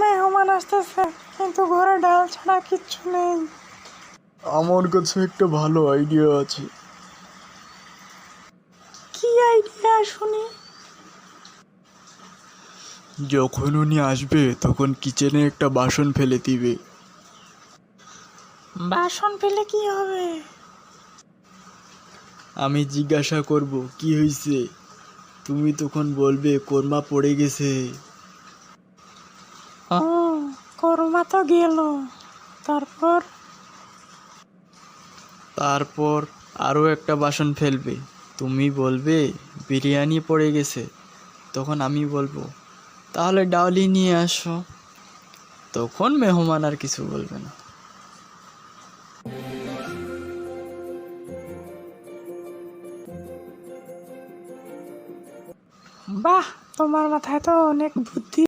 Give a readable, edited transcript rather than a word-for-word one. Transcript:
মেহমান আসতেছে, কিন্তু ঘরে ডাল ছাড়া কিচ্ছু নেই। আমার কাছে একটা ভালো আইডিয়া আছে। কি আইডিয়া শুনি? যখন উনি আসবে তখন কিচেনে একটা বাসন ফেলে দিবে। বাসন ফেলে কি হবে? আমি জিজ্ঞাসা করব কি হয়েছে, তুমি তখন বলবে কোরমা পড়ে গেছে। ও, কোরমা তো গেল, তারপর? তারপর আরও একটা বাসন ফেলবে, তুমি বলবে বিরিয়ানি পড়ে গেছে। তখন আমি বলবো তাহলে ডাউলি নিয়ে আসো। তখন মেহমান আর কিছু বলবে না। বাহ, তোমার মাথায় তো অনেক বুদ্ধি।